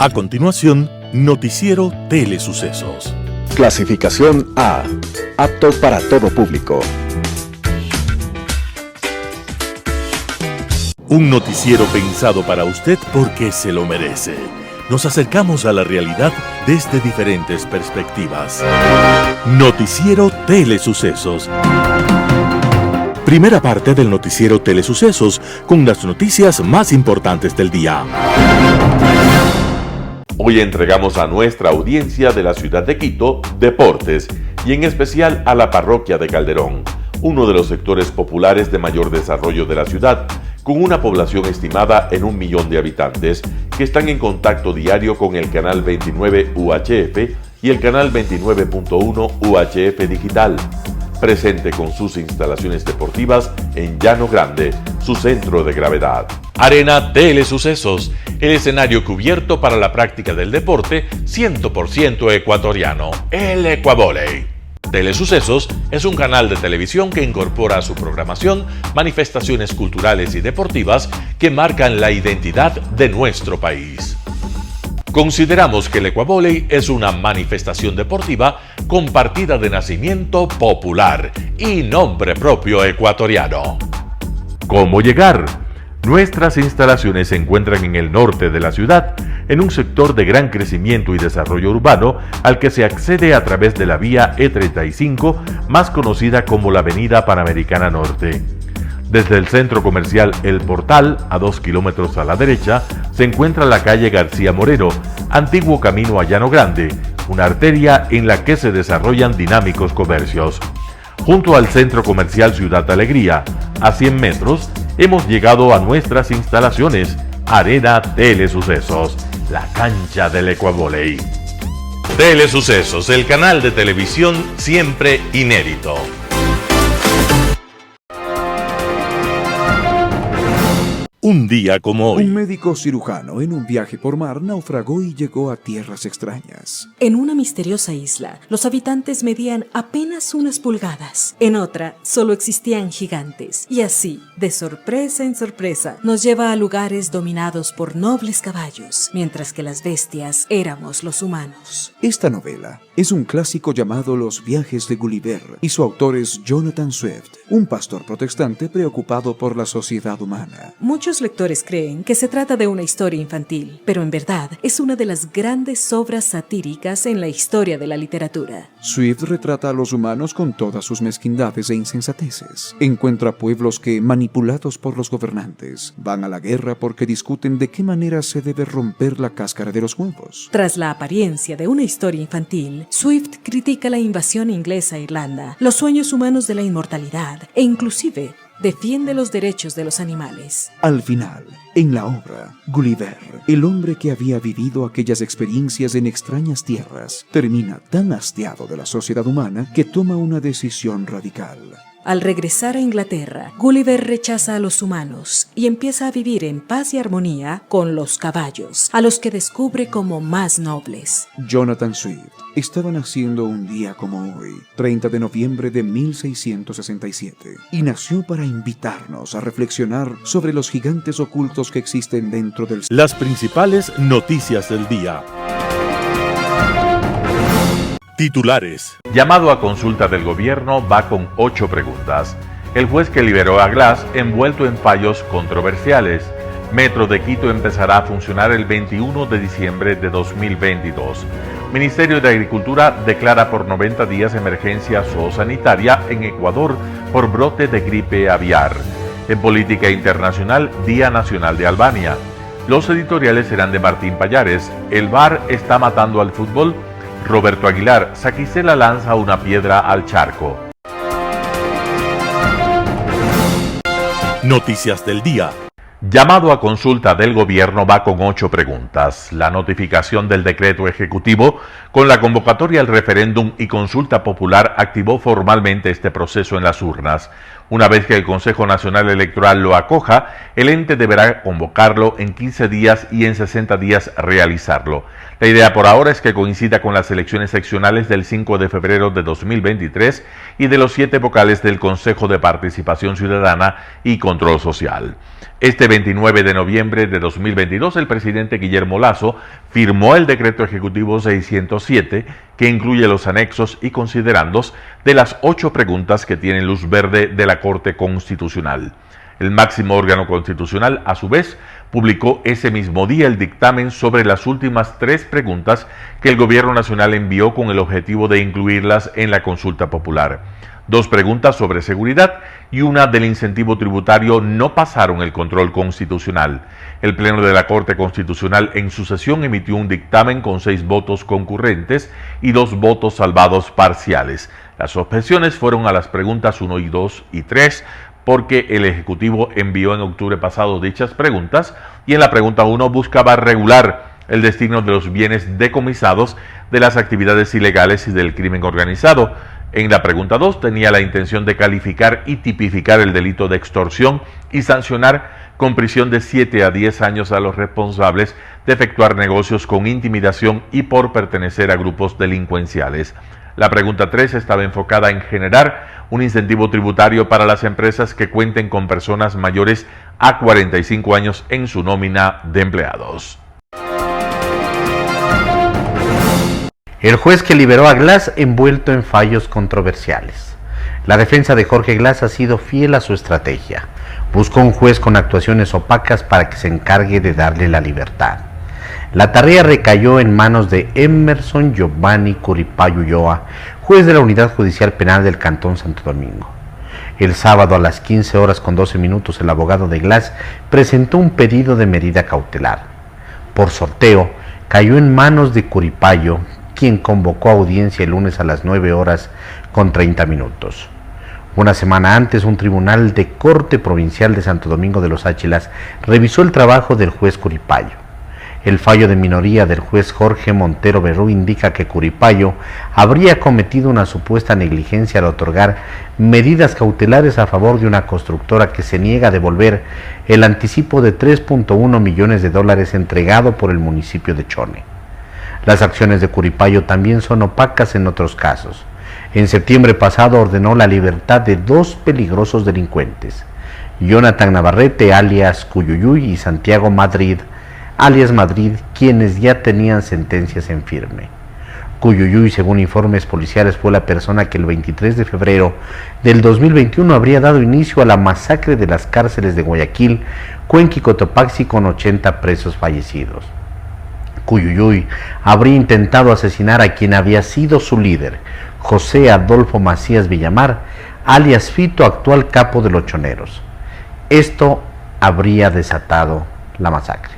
A continuación, Noticiero Telesucesos. Clasificación A. Apto para todo público. Un noticiero pensado para usted porque se lo merece. Nos acercamos a la realidad desde diferentes perspectivas. Noticiero Telesucesos. Primera parte del Noticiero Telesucesos con las noticias más importantes del día. Hoy entregamos a nuestra audiencia de la ciudad de Quito deportes y en especial a la parroquia de Calderón, uno de los sectores populares de mayor desarrollo de la ciudad, con una población estimada en 1 millón de habitantes que están en contacto diario con el canal 29 UHF y el canal 29.1 UHF Digital, presente con sus instalaciones deportivas en Llano Grande, su centro de gravedad. Arena Telesucesos, el escenario cubierto para la práctica del deporte 100% ecuatoriano, el Ecuavóley. Telesucesos es un canal de televisión que incorpora a su programación manifestaciones culturales y deportivas que marcan la identidad de nuestro país. Consideramos que el Ecuavóley es una manifestación deportiva con partida de nacimiento popular y nombre propio ecuatoriano. ¿Cómo llegar? Nuestras instalaciones se encuentran en el norte de la ciudad, en un sector de gran crecimiento y desarrollo urbano al que se accede a través de la vía E35, más conocida como la Avenida Panamericana Norte. Desde el centro comercial El Portal, a 2 kilómetros a la derecha, se encuentra la calle García Moreno, antiguo camino a Llano Grande, una arteria en la que se desarrollan dinámicos comercios. Junto al centro comercial Ciudad Alegría, a 100 metros, hemos llegado a nuestras instalaciones, Arena Telesucesos, la cancha del Ecuavóley. Telesucesos, el canal de televisión siempre inédito. Un día como hoy. Un médico cirujano en un viaje por mar naufragó y llegó a tierras extrañas. En una misteriosa isla, los habitantes medían apenas unas pulgadas. En otra, solo existían gigantes. Y así, de sorpresa en sorpresa, nos lleva a lugares dominados por nobles caballos, mientras que las bestias éramos los humanos. Esta novela es un clásico llamado Los viajes de Gulliver y su autor es Jonathan Swift, un pastor protestante preocupado por la sociedad humana. Muchos lectores creen que se trata de una historia infantil, pero en verdad es una de las grandes obras satíricas en la historia de la literatura. Swift retrata a los humanos con todas sus mezquindades e insensateces. Encuentra pueblos que, manipulados por los gobernantes, van a la guerra porque discuten de qué manera se debe romper la cáscara de los huevos. Tras la apariencia de una historia infantil, Swift critica la invasión inglesa a Irlanda, los sueños humanos de la inmortalidad e inclusive defiende los derechos de los animales. Al final, en la obra, Gulliver, el hombre que había vivido aquellas experiencias en extrañas tierras, termina tan hastiado de la sociedad humana que toma una decisión radical. Al regresar a Inglaterra, Gulliver rechaza a los humanos y empieza a vivir en paz y armonía con los caballos, a los que descubre como más nobles. Jonathan Swift estaba naciendo un día como hoy, 30 de noviembre de 1667, y nació para invitarnos a reflexionar sobre los gigantes ocultos que existen dentro del... Las principales noticias del día. Titulares. Llamado a consulta del gobierno va con 8 preguntas. El juez que liberó a Glass envuelto en fallos controversiales. Metro de Quito empezará a funcionar el 21 de diciembre de 2022. Ministerio de Agricultura declara por 90 días emergencia zoosanitaria en Ecuador por brote de gripe aviar. En política internacional, Día Nacional de Albania. Los editoriales serán de Martín Pallares. El VAR está matando al fútbol. Roberto Aguilar, Saquicela lanza una piedra al charco. Noticias del día. Llamado a consulta del gobierno va con 8 preguntas. La notificación del decreto ejecutivo con la convocatoria al referéndum y consulta popular activó formalmente este proceso en las urnas. Una vez que el Consejo Nacional Electoral lo acoja, el ente deberá convocarlo en 15 días y en 60 días realizarlo. La idea por ahora es que coincida con las elecciones seccionales del 5 de febrero de 2023 y de los 7 vocales del Consejo de Participación Ciudadana y Control Social. Este 29 de noviembre de 2022, el presidente Guillermo Lasso firmó el decreto ejecutivo 607, que incluye los anexos y considerandos de las 8 preguntas que tienen luz verde de la Corte Constitucional. El máximo órgano constitucional, a su vez, publicó ese mismo día el dictamen sobre las últimas 3 preguntas que el Gobierno Nacional envió con el objetivo de incluirlas en la consulta popular. 2 preguntas sobre seguridad y una del incentivo tributario no pasaron el control constitucional. El Pleno de la Corte Constitucional en su sesión emitió un dictamen con 6 votos concurrentes y 2 votos salvados parciales. Las objeciones fueron a las preguntas 1 y 2 y 3, porque el Ejecutivo envió en octubre pasado dichas preguntas y en la pregunta 1 buscaba regular el destino de los bienes decomisados de las actividades ilegales y del crimen organizado. En la pregunta 2 tenía la intención de calificar y tipificar el delito de extorsión y sancionar con prisión de 7 a 10 años a los responsables de efectuar negocios con intimidación y por pertenecer a grupos delincuenciales. La pregunta 3 estaba enfocada en generar un incentivo tributario para las empresas que cuenten con personas mayores a 45 años en su nómina de empleados. El juez que liberó a Glass envuelto en fallos controversiales. La defensa de Jorge Glass ha sido fiel a su estrategia. Buscó un juez con actuaciones opacas para que se encargue de darle la libertad. La tarea recayó en manos de Emerson Giovanni Curipayo Ulloa, juez de la Unidad Judicial Penal del Cantón Santo Domingo. El sábado a las 15 horas con 12 minutos el abogado de Glass presentó un pedido de medida cautelar. Por sorteo, cayó en manos de Curipayo, quien convocó audiencia el lunes a las 9 horas con 30 minutos. Una semana antes, un tribunal de Corte Provincial de Santo Domingo de los Áchilas revisó el trabajo del juez Curipayo. El fallo de minoría del juez Jorge Montero Berrú indica que Curipayo habría cometido una supuesta negligencia al otorgar medidas cautelares a favor de una constructora que se niega a devolver el anticipo de $3.1 millones entregado por el municipio de Chone. Las acciones de Curipayo también son opacas en otros casos. En septiembre pasado ordenó la libertad de 2 peligrosos delincuentes, Jonathan Navarrete, alias Cuyuyuy, y Santiago Madrid, alias Madrid, quienes ya tenían sentencias en firme. Cuyuyuy, según informes policiales, fue la persona que el 23 de febrero del 2021 habría dado inicio a la masacre de las cárceles de Guayaquil, Cuenca y Cotopaxi con 80 presos fallecidos. Cuyuyuy habría intentado asesinar a quien había sido su líder, José Adolfo Macías Villamar, alias Fito, actual capo de los Choneros. Esto habría desatado la masacre.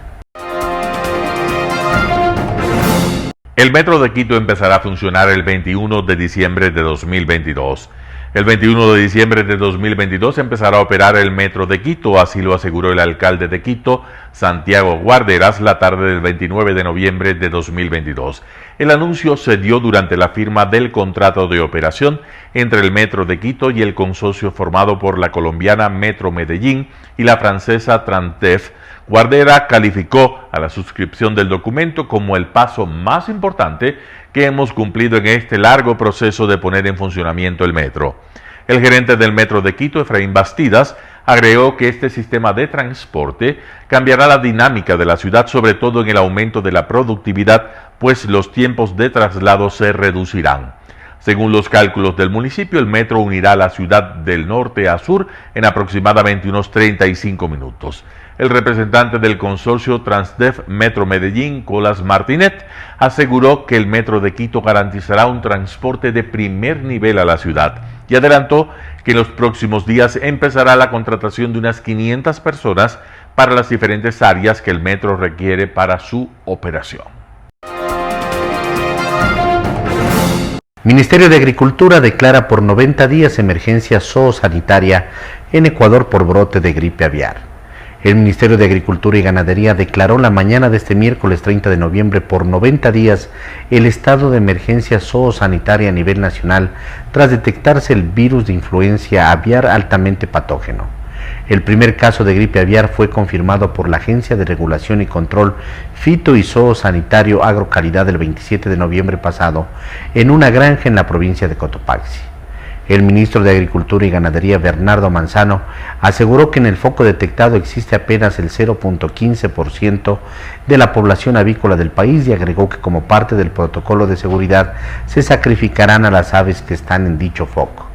El Metro de Quito empezará a funcionar el 21 de diciembre de 2022. El 21 de diciembre de 2022 empezará a operar el Metro de Quito, así lo aseguró el alcalde de Quito, Santiago Guarderas, la tarde del 29 de noviembre de 2022. El anuncio se dio durante la firma del contrato de operación entre el Metro de Quito y el consorcio formado por la colombiana Metro Medellín y la francesa Trantef. Guardera calificó a la suscripción del documento como el paso más importante que hemos cumplido en este largo proceso de poner en funcionamiento el metro. El gerente del Metro de Quito, Efraín Bastidas, agregó que este sistema de transporte cambiará la dinámica de la ciudad, sobre todo en el aumento de la productividad, pues los tiempos de traslado se reducirán. Según los cálculos del municipio, el metro unirá la ciudad del norte a sur en aproximadamente unos 35 minutos. El representante del consorcio Transdev Metro Medellín, Colas Martinet, aseguró que el Metro de Quito garantizará un transporte de primer nivel a la ciudad y adelantó que en los próximos días empezará la contratación de unas 500 personas para las diferentes áreas que el metro requiere para su operación. Ministerio de Agricultura declara por 90 días emergencia zoosanitaria en Ecuador por brote de gripe aviar. El Ministerio de Agricultura y Ganadería declaró la mañana de este miércoles 30 de noviembre por 90 días el estado de emergencia zoosanitaria a nivel nacional tras detectarse el virus de influencia aviar altamente patógeno. El primer caso de gripe aviar fue confirmado por la Agencia de Regulación y Control Fito y Zoosanitario Agrocalidad el 27 de noviembre pasado en una granja en la provincia de Cotopaxi. El ministro de Agricultura y Ganadería, Bernardo Manzano, aseguró que en el foco detectado existe apenas el 0.15% de la población avícola del país y agregó que como parte del protocolo de seguridad se sacrificarán a las aves que están en dicho foco.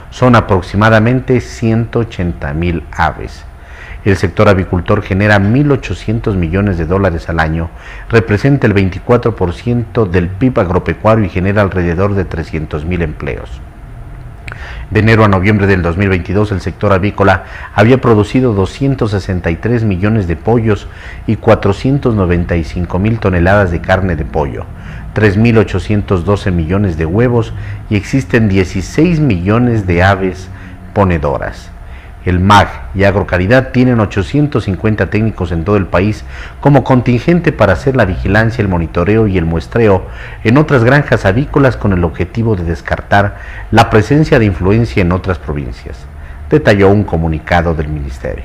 Son aproximadamente 180,000 aves. El sector avicultor genera 1.800 millones de dólares al año, representa el 24% del PIB agropecuario y genera alrededor de 300,000 empleos. De enero a noviembre del 2022, el sector avícola había producido 263 millones de pollos y 495,000 toneladas de carne de pollo, 3.812 millones de huevos y existen 16 millones de aves ponedoras. El MAG y Agrocalidad tienen 850 técnicos en todo el país como contingente para hacer la vigilancia, el monitoreo y el muestreo en otras granjas avícolas con el objetivo de descartar la presencia de influencia en otras provincias, detalló un comunicado del ministerio.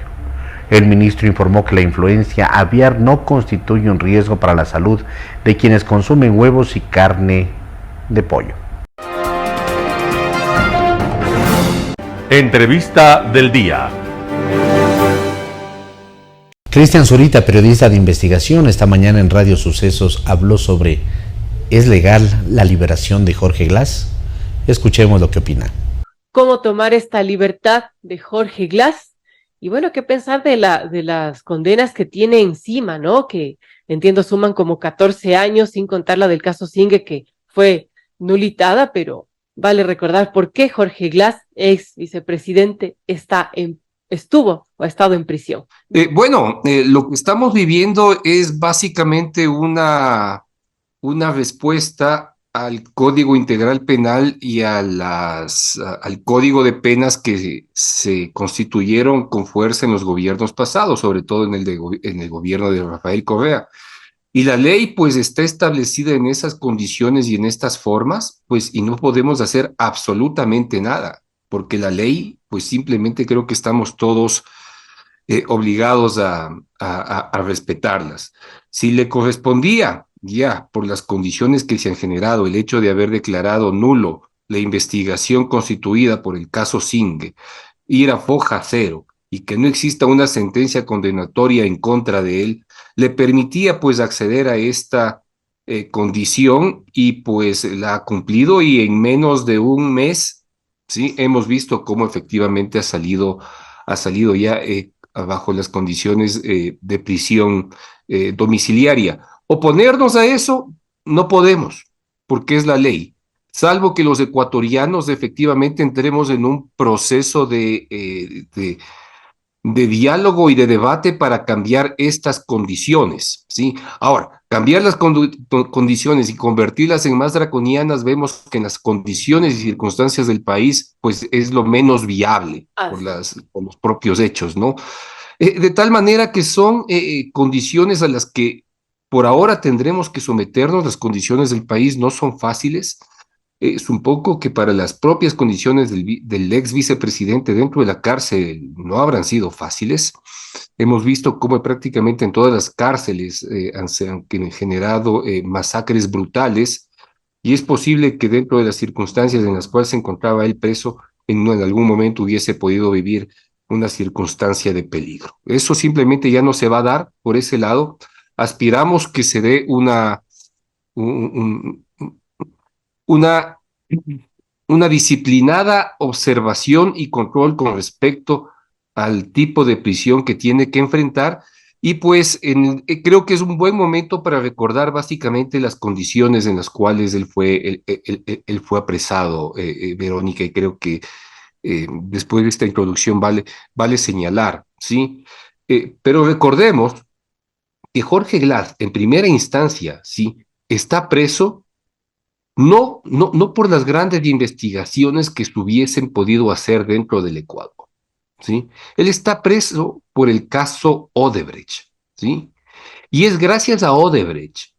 El ministro informó que la influencia aviar no constituye un riesgo para la salud de quienes consumen huevos y carne de pollo. Entrevista del día. Cristian Zurita, periodista de investigación, esta mañana en Radio Sucesos habló sobre ¿es legal la liberación de Jorge Glass? Escuchemos lo que opina. ¿Cómo tomar esta libertad de Jorge Glass? Y bueno, ¿qué pensar de las condenas que tiene encima, ¿no? Que entiendo suman como 14 años, sin contar la del caso Singue, que fue nulitada, pero vale recordar por qué Jorge Glass, ex vicepresidente, estuvo o ha estado en prisión. Lo que estamos viviendo es básicamente una respuesta al Código Integral Penal y al Código de Penas que se constituyeron con fuerza en los gobiernos pasados, sobre todo en el gobierno de Rafael Correa. Y la ley pues está establecida en esas condiciones y en estas formas, pues y no podemos hacer absolutamente nada, porque la ley pues simplemente creo que estamos todos obligados a respetarlas. Si le correspondía ya por las condiciones que se han generado, el hecho de haber declarado nulo la investigación constituida por el caso Singue, ir a foja cero y que no exista una sentencia condenatoria en contra de él, le permitía pues acceder a esta condición y pues la ha cumplido y en menos de un mes, ¿sí? Hemos visto cómo efectivamente ha salido ya bajo las condiciones de prisión domiciliaria. Oponernos a eso no podemos, porque es la ley, salvo que los ecuatorianos efectivamente entremos en un proceso de diálogo y de debate para cambiar estas condiciones, ¿sí? Ahora, cambiar las condiciones y convertirlas en más draconianas, vemos que en las condiciones y circunstancias del país, pues es lo menos viable por los propios hechos, ¿no? De tal manera que son condiciones a las que por ahora tendremos que someternos. Las condiciones del país no son fáciles. Es un poco que para las propias condiciones del ex vicepresidente dentro de la cárcel no habrán sido fáciles. Hemos visto cómo prácticamente en todas las cárceles se han generado masacres brutales y es posible que dentro de las circunstancias en las cuales se encontraba él preso, en algún momento hubiese podido vivir una circunstancia de peligro. Eso simplemente ya no se va a dar por ese lado. Aspiramos que se dé una disciplinada observación y control con respecto al tipo de prisión que tiene que enfrentar y pues creo que es un buen momento para recordar básicamente las condiciones en las cuales él fue apresado, Verónica, y creo que después de esta introducción vale señalar, ¿sí? Pero recordemos que Jorge Glass en primera instancia, ¿sí? Está preso no por las grandes investigaciones que se hubiesen podido hacer dentro del Ecuador, ¿sí? Él está preso por el caso Odebrecht, ¿sí? Y es gracias a Odebrecht,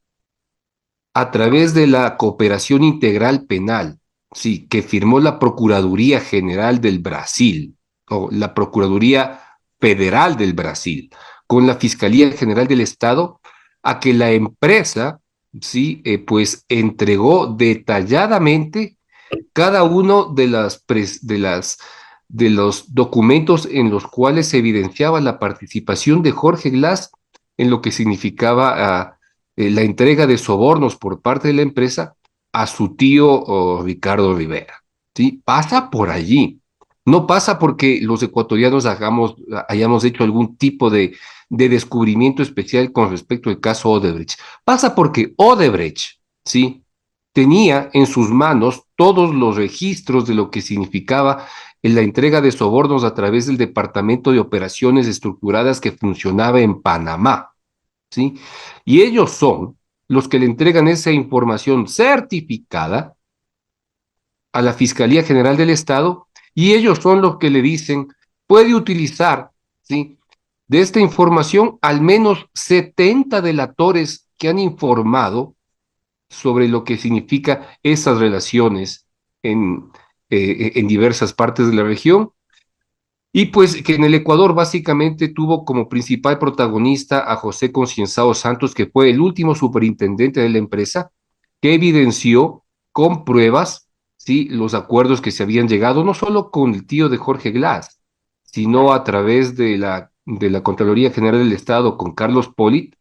a través de la cooperación integral penal, sí, que firmó la Procuraduría General del Brasil, o la Procuraduría Federal del Brasil, con la Fiscalía General del Estado, a que la empresa, sí, pues entregó detalladamente cada uno de los documentos en los cuales se evidenciaba la participación de Jorge Glass en lo que significaba la entrega de sobornos por parte de la empresa a su tío Ricardo Rivera. ¿Sí? Pasa por allí. No pasa porque los ecuatorianos hayamos hecho algún tipo de descubrimiento especial con respecto al caso Odebrecht. Pasa porque Odebrecht, ¿sí?, tenía en sus manos todos los registros de lo que significaba la entrega de sobornos a través del Departamento de Operaciones Estructuradas que funcionaba en Panamá, ¿sí? Y ellos son los que le entregan esa información certificada a la Fiscalía General del Estado y ellos son los que le dicen, puede utilizar, ¿sí?, de esta información al menos 70 delatores que han informado sobre lo que significa esas relaciones en diversas partes de la región. Y pues que en el Ecuador básicamente tuvo como principal protagonista a José Concienzado Santos, que fue el último superintendente de la empresa, que evidenció con pruebas, ¿sí?, los acuerdos que se habían llegado, no solo con el tío de Jorge Glass, sino a través de la Contraloría General del Estado con Carlos Polit,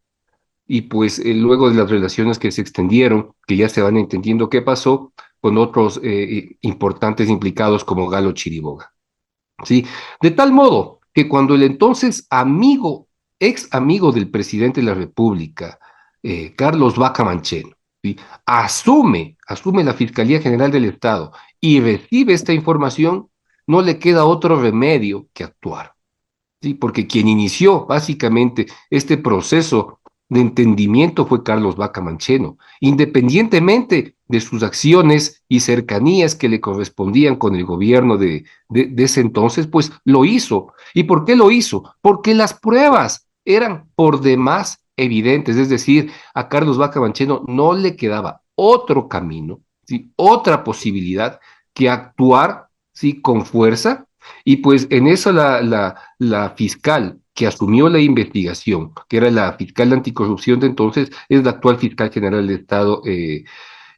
y pues luego de las relaciones que se extendieron, que ya se van entendiendo qué pasó, con otros importantes implicados como Galo Chiriboga, ¿sí? De tal modo que cuando el entonces ex amigo del presidente de la República, Carlos Vaca Mancheno, ¿sí?, asume la Fiscalía General del Estado y recibe esta información, no le queda otro remedio que actuar. Sí, porque quien inició básicamente este proceso de entendimiento fue Carlos Vaca Mancheno, independientemente de sus acciones y cercanías que le correspondían con el gobierno de ese entonces, pues lo hizo. ¿Y por qué lo hizo? Porque las pruebas eran por demás evidentes, es decir, a Carlos Vaca Mancheno no le quedaba otro camino, ¿sí?, otra posibilidad que actuar, ¿sí?, con fuerza. Y pues en eso la fiscal que asumió la investigación, que era la fiscal de anticorrupción de entonces, es la actual fiscal general del Estado,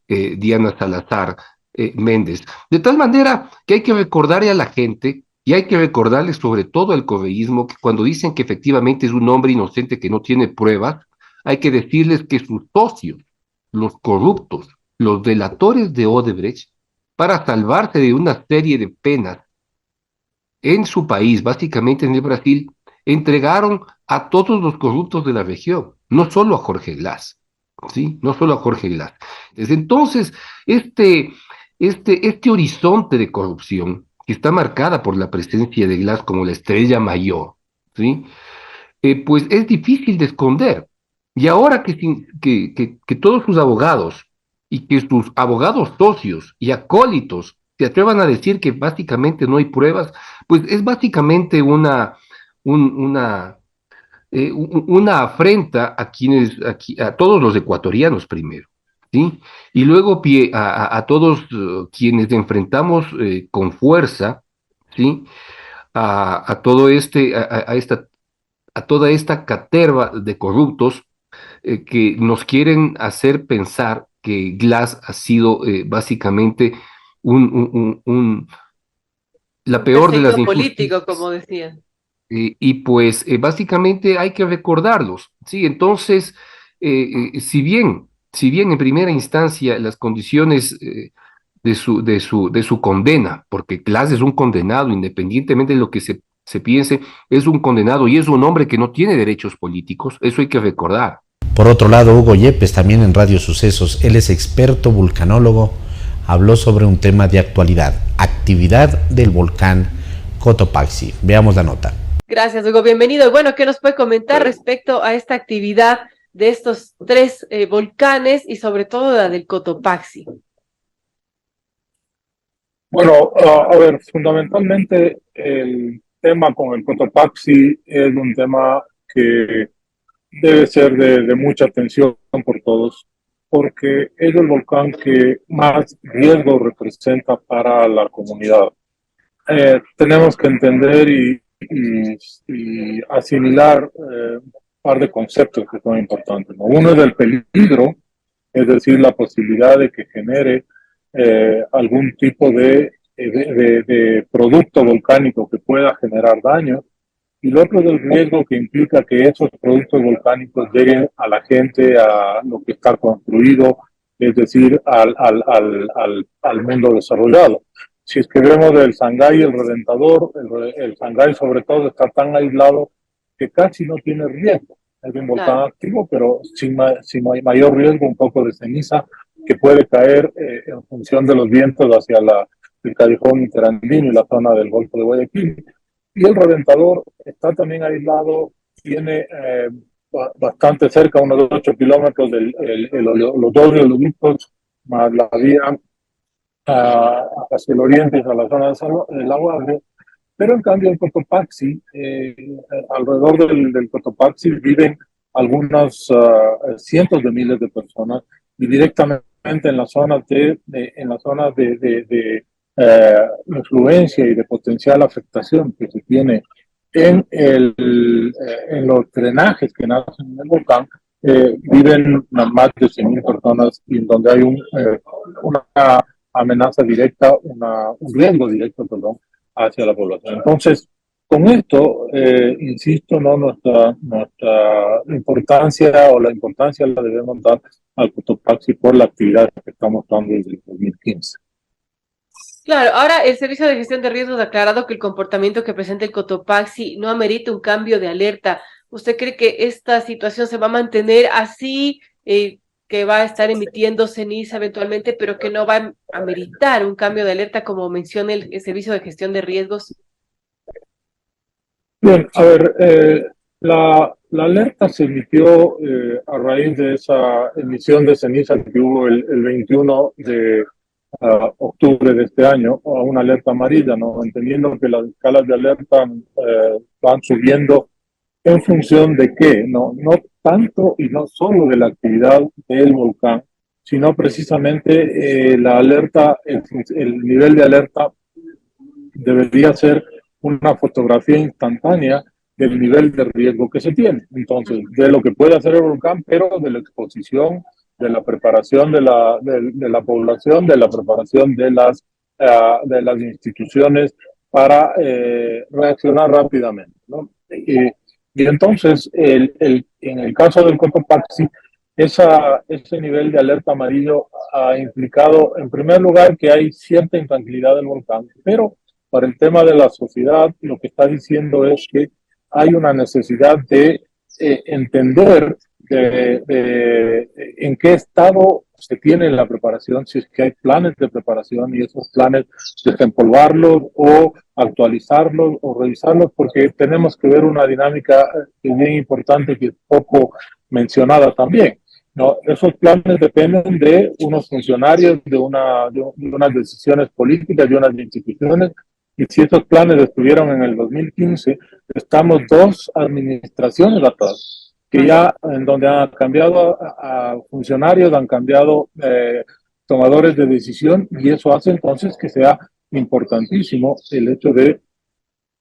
Diana Salazar Méndez. De tal manera que hay que recordarle a la gente y hay que recordarle sobre todo al correísmo que cuando dicen que efectivamente es un hombre inocente que no tiene pruebas, hay que decirles que sus socios, los corruptos, los delatores de Odebrecht, para salvarse de una serie de penas en su país, básicamente en el Brasil, entregaron a todos los corruptos de la región, no solo a Jorge Glass, ¿sí? No solo a Jorge Glass. Desde entonces, este horizonte de corrupción, que está marcada por la presencia de Glass como la estrella mayor, ¿sí?, pues es difícil de esconder. Y ahora que todos sus abogados y que sus abogados socios y acólitos se atrevan a decir que básicamente no hay pruebas, pues es básicamente una afrenta a todos los ecuatorianos primero, ¿sí? Y luego a todos quienes enfrentamos con fuerza, ¿sí?, a todo a toda esta caterva de corruptos que nos quieren hacer pensar que Glass ha sido básicamente la Un peor de las perseguido político, injusticias. como decían. Y pues básicamente hay que recordarlos, ¿sí? Entonces, si bien en primera instancia las condiciones de su condena, porque Glass es un condenado, independientemente de lo que se piense, es un condenado y es un hombre que no tiene derechos políticos, eso hay que recordar. Por otro lado, Hugo Yepes, también en Radio Sucesos, él es experto vulcanólogo, habló sobre un tema de actualidad, actividad del volcán Cotopaxi. Veamos la nota. Gracias, Hugo. Bienvenido. Bueno, ¿qué nos puede comentar respecto a esta actividad de estos tres volcanes y sobre todo la del Cotopaxi? Bueno, a ver, fundamentalmente el tema con el Cotopaxi es un tema que debe ser de mucha atención por todos, porque es el volcán que más riesgo representa para la comunidad. Tenemos que entender y asimilar un par de conceptos que son importantes, ¿no? Uno es el peligro, es decir, la posibilidad de que genere algún tipo de producto volcánico que pueda generar daño, y lo otro es el riesgo que implica que esos productos volcánicos lleguen a la gente, a lo que está construido, es decir, al mundo desarrollado. Si es que vemos el Sangay y el Redentador, el Sangay sobre todo está tan aislado que casi no tiene riesgo. Es un volcán activo, pero sin mayor riesgo, un poco de ceniza que puede caer en función de los vientos hacia el callejón interandino y la zona del Golfo de Guayaquil. Y el Redentador está también aislado, tiene bastante cerca, unos 8 kilómetros los dos oleoductos, más la vía hacia el oriente, hacia la zona de La Guardia. Pero en cambio el Cotopaxi, alrededor del Cotopaxi viven algunos cientos de miles de personas, y directamente en las zonas de influencia y de potencial afectación que se tiene en los drenajes que nacen en el volcán, viven más de 100.000 personas, y en donde hay una amenaza directa, un riesgo directo, perdón, hacia la población. Entonces, con esto, insisto, ¿no? Nuestra importancia, o la importancia la debemos dar al Cotopaxi por la actividad que estamos dando desde el 2015. Claro, ahora el Servicio de Gestión de Riesgos ha aclarado que el comportamiento que presenta el Cotopaxi no amerita un cambio de alerta. ¿Usted cree que esta situación se va a mantener así, que va a estar emitiendo ceniza eventualmente, pero que no va a ameritar un cambio de alerta como menciona el Servicio de Gestión de Riesgos? Bien, a ver, la alerta se emitió a raíz de esa emisión de ceniza que hubo el 21 de octubre de este año, a una alerta amarilla, ¿no? Entendiendo que las escalas de alerta van subiendo en función de qué, no tanto y no solo de la actividad del volcán, sino precisamente la alerta, el nivel de alerta debería ser una fotografía instantánea del nivel de riesgo que se tiene. Entonces, de lo que puede hacer el volcán, pero de la exposición, de la preparación de la población, de la preparación de las instituciones para reaccionar rápidamente, ¿no? Y entonces, en el caso del Cotopaxi, ese nivel de alerta amarillo ha implicado, en primer lugar, que hay cierta intranquilidad del volcán, pero para el tema de la sociedad, lo que está diciendo es que hay una necesidad de entender en qué estado se tiene la preparación, si es que hay planes de preparación, y esos planes desempolvarlos o actualizarlos o revisarlos, porque tenemos que ver una dinámica que es bien importante, que es poco mencionada también, ¿no? Esos planes dependen de unos funcionarios, de unas decisiones políticas, de unas instituciones, y si esos planes estuvieron en el 2015, estamos 2 administraciones atrás, que ya en donde han cambiado a funcionarios, han cambiado tomadores de decisión, y eso hace entonces que sea importantísimo el hecho de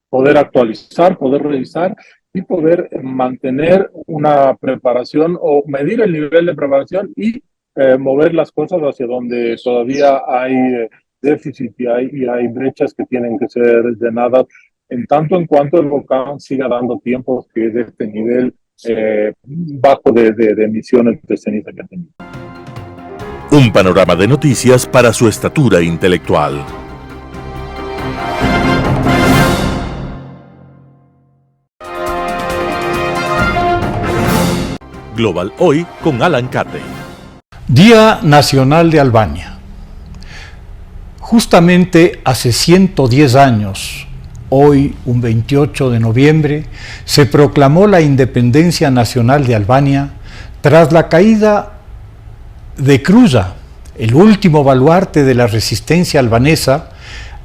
poder actualizar, poder revisar y poder mantener una preparación o medir el nivel de preparación y mover las cosas hacia donde todavía hay déficit y hay brechas que tienen que ser llenadas, en tanto en cuanto el volcán siga dando tiempos que es de este nivel bajo de emisiones de ceniza que ha tenido. Un panorama de noticias para su estatura intelectual. Global Hoy con Alan Cate. Día Nacional de Albania. Justamente hace 110 años, hoy, un 28 de noviembre, se proclamó la independencia nacional de Albania tras la caída de Kruša, el último baluarte de la resistencia albanesa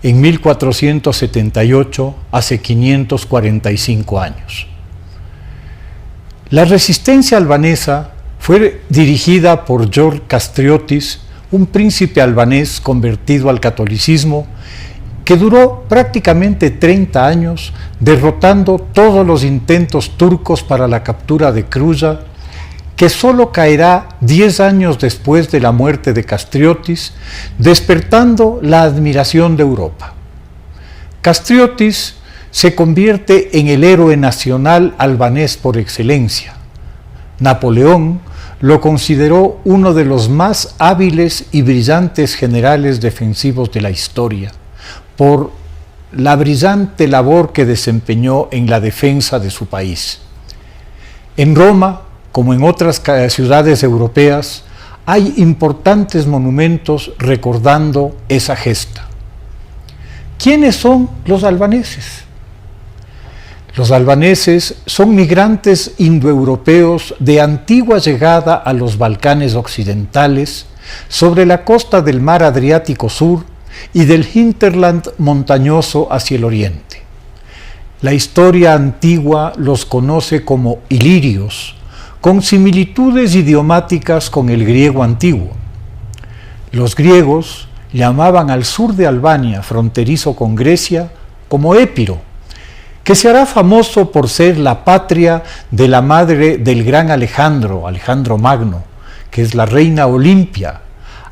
en 1478, hace 545 años. La resistencia albanesa fue dirigida por George Kastriotis, un príncipe albanés convertido al catolicismo, que duró prácticamente 30 años, derrotando todos los intentos turcos para la captura de Kruja, que solo caerá 10 años después de la muerte de Kastriotis, despertando la admiración de Europa. Kastriotis se convierte en el héroe nacional albanés por excelencia. Napoleón lo consideró uno de los más hábiles y brillantes generales defensivos de la historia, por la brillante labor que desempeñó en la defensa de su país. En Roma, como en otras ciudades europeas, hay importantes monumentos recordando esa gesta. ¿Quiénes son los albaneses? Los albaneses son migrantes indoeuropeos de antigua llegada a los Balcanes occidentales, sobre la costa del mar Adriático Sur y del hinterland montañoso hacia el oriente. La historia antigua los conoce como ilirios, con similitudes idiomáticas con el griego antiguo. Los griegos llamaban al sur de Albania, fronterizo con Grecia, como Épiro, que se hará famoso por ser la patria de la madre del gran Alejandro Magno, que es la reina Olimpia,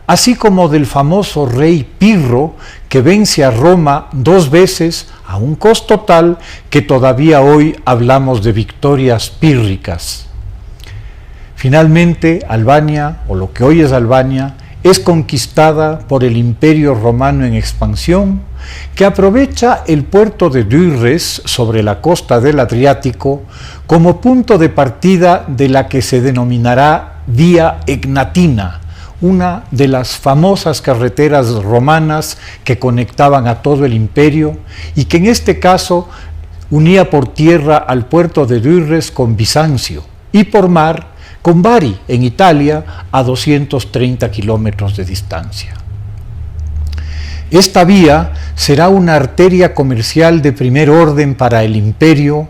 así como del famoso rey Pirro, que vence a Roma 2 veces a un costo tal que todavía hoy hablamos de victorias pírricas. Finalmente, Albania, o lo que hoy es Albania, es conquistada por el Imperio Romano en expansión, que aprovecha el puerto de Durrës sobre la costa del Adriático como punto de partida de la que se denominará Vía Egnatina, una de las famosas carreteras romanas que conectaban a todo el imperio y que en este caso unía por tierra al puerto de Durrës con Bizancio y por mar con Bari, en Italia, a 230 kilómetros de distancia. Esta vía será una arteria comercial de primer orden para el imperio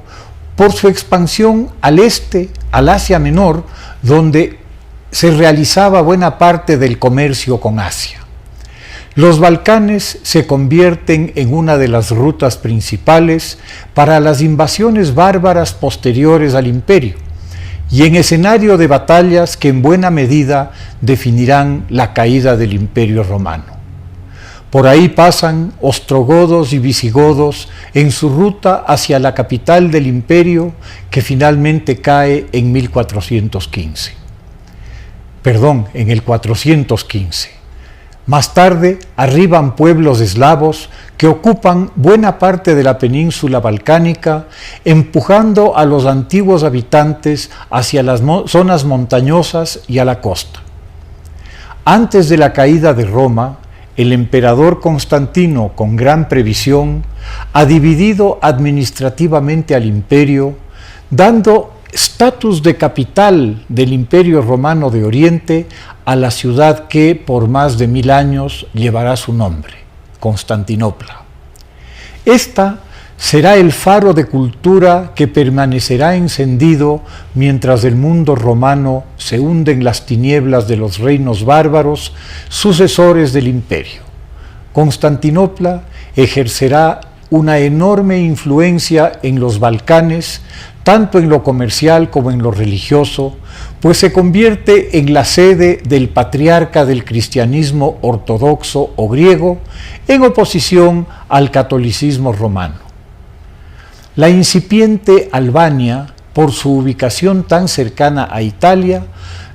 por su expansión al este, al Asia Menor, donde se realizaba buena parte del comercio con Asia. Los Balcanes se convierten en una de las rutas principales para las invasiones bárbaras posteriores al imperio, y en escenario de batallas que en buena medida definirán la caída del Imperio Romano. Por ahí pasan ostrogodos y visigodos en su ruta hacia la capital del imperio, que finalmente cae en 1415. En el 415. Más tarde arriban pueblos eslavos que ocupan buena parte de la península balcánica, empujando a los antiguos habitantes hacia las zonas montañosas y a la costa. Antes de la caída de Roma, el emperador Constantino, con gran previsión, ha dividido administrativamente al imperio, dando estatus de capital del Imperio Romano de Oriente a la ciudad que por más de 1000 años llevará su nombre, Constantinopla. Esta será el faro de cultura que permanecerá encendido mientras el mundo romano se hunde en las tinieblas de los reinos bárbaros, sucesores del imperio. Constantinopla ejercerá una enorme influencia en los Balcanes, tanto en lo comercial como en lo religioso, pues se convierte en la sede del patriarca del cristianismo ortodoxo o griego, en oposición al catolicismo romano. La incipiente Albania, por su ubicación tan cercana a Italia,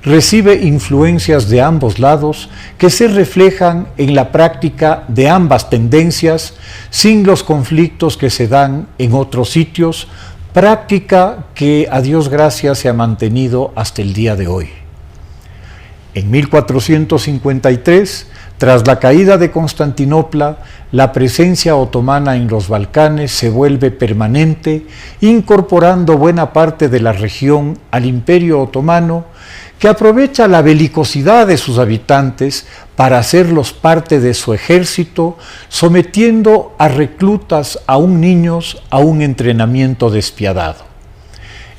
recibe influencias de ambos lados que se reflejan en la práctica de ambas tendencias, sin los conflictos que se dan en otros sitios, práctica que a Dios gracias se ha mantenido hasta el día de hoy. En 1453, tras la caída de Constantinopla, la presencia otomana en los Balcanes se vuelve permanente, incorporando buena parte de la región al Imperio Otomano, que aprovecha la belicosidad de sus habitantes para hacerlos parte de su ejército, sometiendo a reclutas, aún niños, a un entrenamiento despiadado.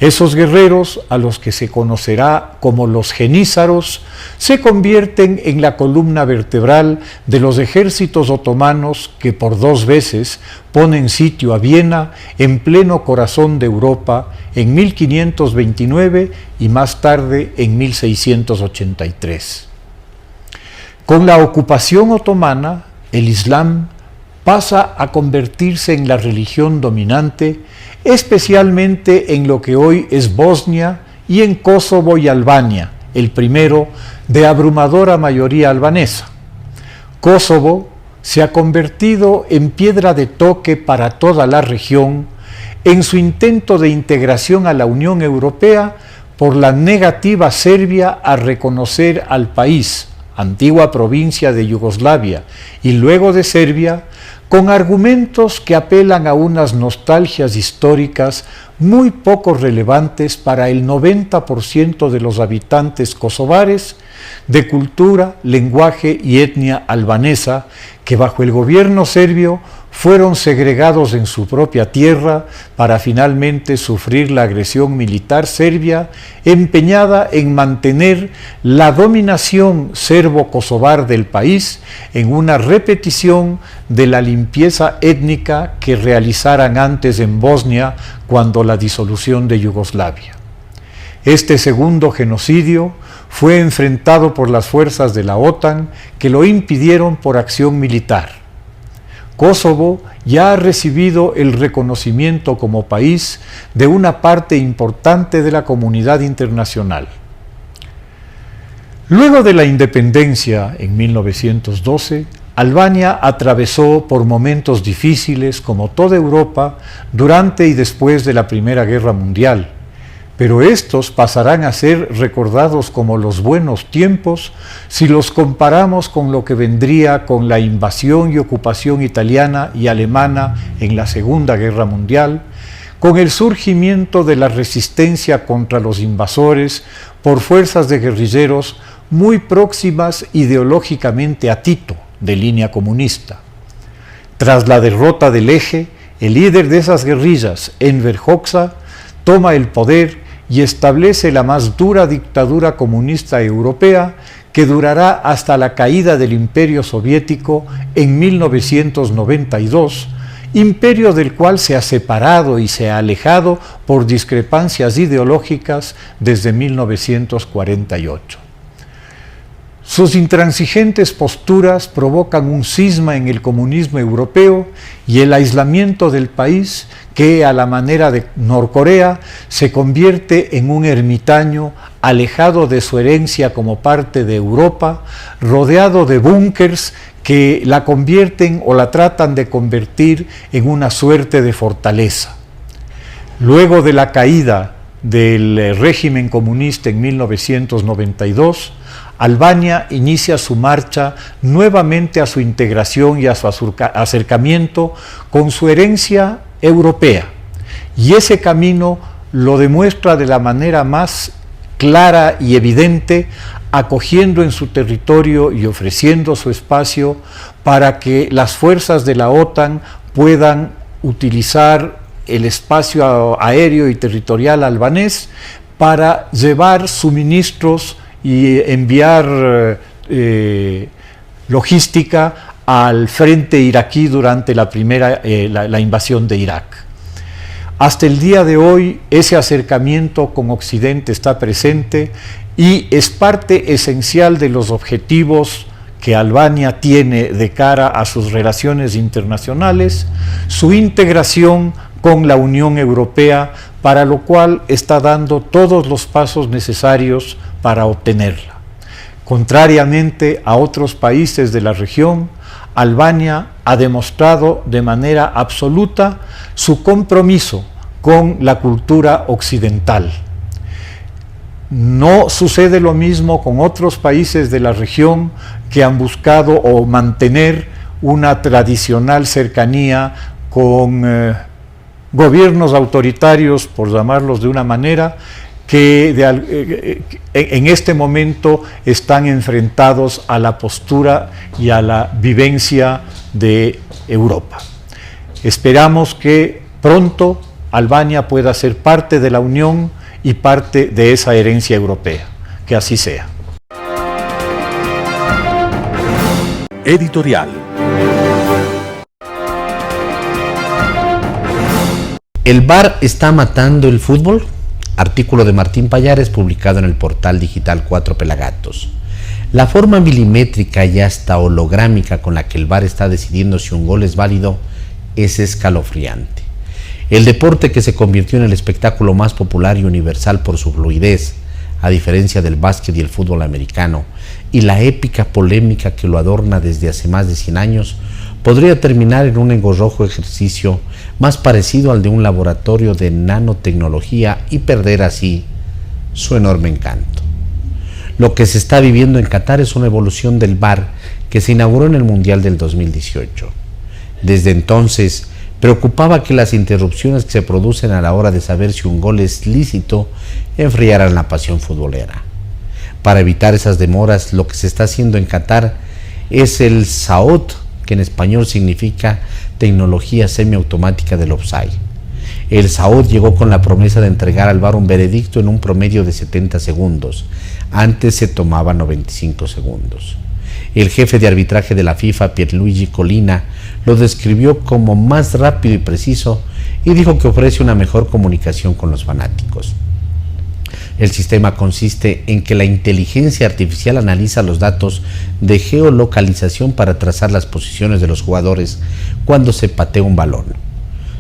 Esos guerreros, a los que se conocerá como los genízaros, se convierten en la columna vertebral de los ejércitos otomanos que por 2 veces ponen sitio a Viena en pleno corazón de Europa en 1529 y más tarde en 1683. Con la ocupación otomana, el Islam pasa a convertirse en la religión dominante, especialmente en lo que hoy es Bosnia y en Kosovo y Albania, el primero de abrumadora mayoría albanesa. Kosovo se ha convertido en piedra de toque para toda la región en su intento de integración a la Unión Europea por la negativa serbia a reconocer al país, antigua provincia de Yugoslavia, y luego de Serbia, con argumentos que apelan a unas nostalgias históricas muy poco relevantes para el 90% de los habitantes kosovares, de cultura, lenguaje y etnia albanesa, que bajo el gobierno serbio fueron segregados en su propia tierra para finalmente sufrir la agresión militar serbia, empeñada en mantener la dominación serbo-kosovar del país en una repetición de la limpieza étnica que realizaran antes en Bosnia cuando la disolución de Yugoslavia. Este segundo genocidio fue enfrentado por las fuerzas de la OTAN que lo impidieron por acción militar. Kosovo ya ha recibido el reconocimiento como país de una parte importante de la comunidad internacional. Luego de la independencia en 1912, Albania atravesó por momentos difíciles como toda Europa durante y después de la Primera Guerra Mundial, pero estos pasarán a ser recordados como los buenos tiempos si los comparamos con lo que vendría con la invasión y ocupación italiana y alemana en la Segunda Guerra Mundial, con el surgimiento de la resistencia contra los invasores por fuerzas de guerrilleros muy próximas ideológicamente a Tito, de línea comunista. Tras la derrota del Eje, el líder de esas guerrillas, Enver Hoxha, toma el poder y establece la más dura dictadura comunista europea que durará hasta la caída del Imperio Soviético en 1992, imperio del cual se ha separado y se ha alejado por discrepancias ideológicas desde 1948. Sus intransigentes posturas provocan un cisma en el comunismo europeo y el aislamiento del país que, a la manera de Norcorea, se convierte en un ermitaño alejado de su herencia como parte de Europa, rodeado de búnkers que la convierten o la tratan de convertir en una suerte de fortaleza. Luego de la caída del régimen comunista en 1992, Albania inicia su marcha nuevamente a su integración y a su acercamiento con su herencia europea. Y ese camino lo demuestra de la manera más clara y evidente, acogiendo en su territorio y ofreciendo su espacio para que las fuerzas de la OTAN puedan utilizar el espacio aéreo y territorial albanés para llevar suministros y enviar logística al frente iraquí durante la invasión de Irak. Hasta el día de hoy, ese acercamiento con Occidente está presente y es parte esencial de los objetivos que Albania tiene de cara a sus relaciones internacionales, su integración con la Unión Europea, para lo cual está dando todos los pasos necesarios para obtenerla. Contrariamente a otros países de la región, Albania ha demostrado de manera absoluta su compromiso con la cultura occidental. No sucede lo mismo con otros países de la región que han buscado o mantener una tradicional cercanía con gobiernos autoritarios, por llamarlos de una manera, que en este momento están enfrentados a la postura y a la vivencia de Europa. Esperamos que pronto Albania pueda ser parte de la Unión y parte de esa herencia europea. Que así sea. Editorial. ¿El VAR está matando el fútbol? Artículo de Martín Pallares publicado en el portal digital Cuatro Pelagatos. La forma milimétrica y hasta holográmica con la que el VAR está decidiendo si un gol es válido es escalofriante. El deporte que se convirtió en el espectáculo más popular y universal por su fluidez, a diferencia del básquet y el fútbol americano, y la épica polémica que lo adorna desde hace más de 100 años, podría terminar en un engorrojo ejercicio más parecido al de un laboratorio de nanotecnología y perder así su enorme encanto. Lo que se está viviendo en Qatar es una evolución del VAR que se inauguró en el Mundial del 2018. Desde entonces, preocupaba que las interrupciones que se producen a la hora de saber si un gol es lícito enfriaran la pasión futbolera. Para evitar esas demoras, lo que se está haciendo en Qatar es el SAOT, que en español significa tecnología semiautomática del offside. El SAOT llegó con la promesa de entregar al VAR un veredicto en un promedio de 70 segundos. Antes se tomaba 95 segundos. El jefe de arbitraje de la FIFA, Pierluigi Collina, lo describió como más rápido y preciso y dijo que ofrece una mejor comunicación con los fanáticos. El sistema consiste en que la inteligencia artificial analiza los datos de geolocalización para trazar las posiciones de los jugadores cuando se patea un balón.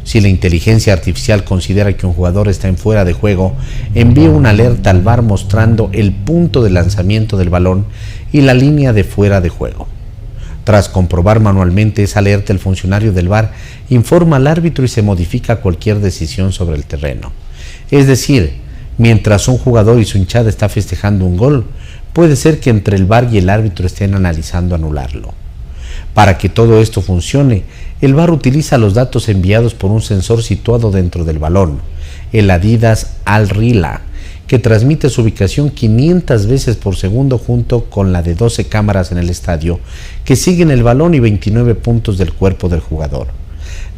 Si la inteligencia artificial considera que un jugador está en fuera de juego, envía una alerta al VAR mostrando el punto de lanzamiento del balón y la línea de fuera de juego. Tras comprobar manualmente esa alerta, el funcionario del VAR informa al árbitro y se modifica cualquier decisión sobre el terreno. Es decir, mientras un jugador y su hinchada está festejando un gol, puede ser que entre el VAR y el árbitro estén analizando anularlo. Para que todo esto funcione, el VAR utiliza los datos enviados por un sensor situado dentro del balón, el Adidas Al-Rila, que transmite su ubicación 500 veces por segundo junto con la de 12 cámaras en el estadio que siguen el balón y 29 puntos del cuerpo del jugador.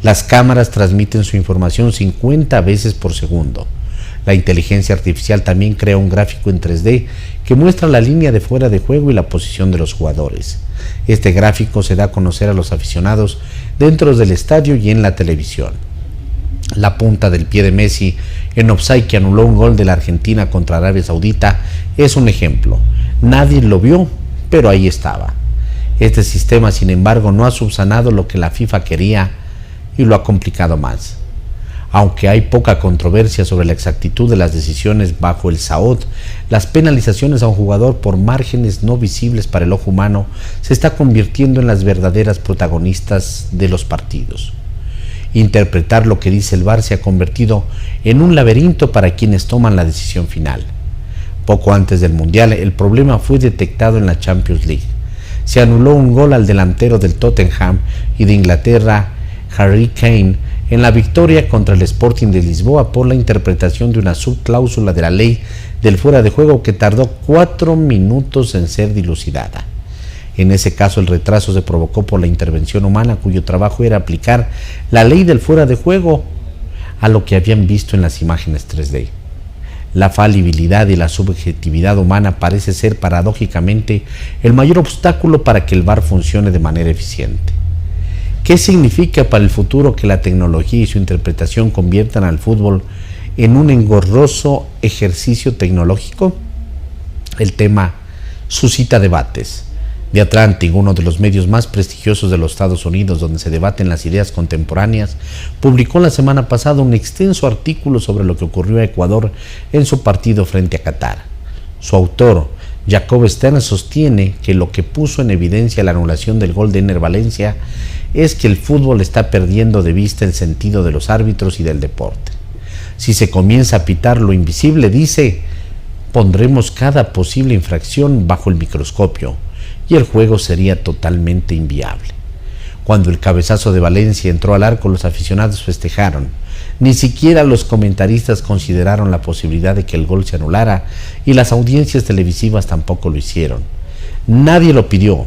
Las cámaras transmiten su información 50 veces por segundo. La inteligencia artificial también crea un gráfico en 3D que muestra la línea de fuera de juego y la posición de los jugadores. Este gráfico se da a conocer a los aficionados dentro del estadio y en la televisión. La punta del pie de Messi en offside que anuló un gol de la Argentina contra Arabia Saudita es un ejemplo. Nadie lo vio, pero ahí estaba. Este sistema, sin embargo, no ha subsanado lo que la FIFA quería y lo ha complicado más. Aunque hay poca controversia sobre la exactitud de las decisiones bajo el SAOT, las penalizaciones a un jugador por márgenes no visibles para el ojo humano se está convirtiendo en las verdaderas protagonistas de los partidos. Interpretar lo que dice el VAR se ha convertido en un laberinto para quienes toman la decisión final. Poco antes del Mundial, el problema fue detectado en la Champions League. Se anuló un gol al delantero del Tottenham y de Inglaterra, Harry Kane, en la victoria contra el Sporting de Lisboa por la interpretación de una subcláusula de la ley del fuera de juego que tardó 4 minutos en ser dilucidada. En ese caso, el retraso se provocó por la intervención humana, cuyo trabajo era aplicar la ley del fuera de juego a lo que habían visto en las imágenes 3D. La falibilidad y la subjetividad humana parece ser paradójicamente el mayor obstáculo para que el VAR funcione de manera eficiente. ¿Qué significa para el futuro que la tecnología y su interpretación conviertan al fútbol en un engorroso ejercicio tecnológico? El tema suscita debates. The Atlantic, uno de los medios más prestigiosos de los Estados Unidos donde se debaten las ideas contemporáneas, publicó la semana pasada un extenso artículo sobre lo que ocurrió a Ecuador en su partido frente a Qatar. Su autor, Jacob Stern, sostiene que lo que puso en evidencia la anulación del gol de Ener Valencia es que el fútbol está perdiendo de vista el sentido de los árbitros y del deporte. Si se comienza a pitar lo invisible, dice, pondremos cada posible infracción bajo el microscopio y el juego sería totalmente inviable. Cuando el cabezazo de Valencia entró al arco, los aficionados festejaron. Ni siquiera los comentaristas consideraron la posibilidad de que el gol se anulara y las audiencias televisivas tampoco lo hicieron. Nadie lo pidió.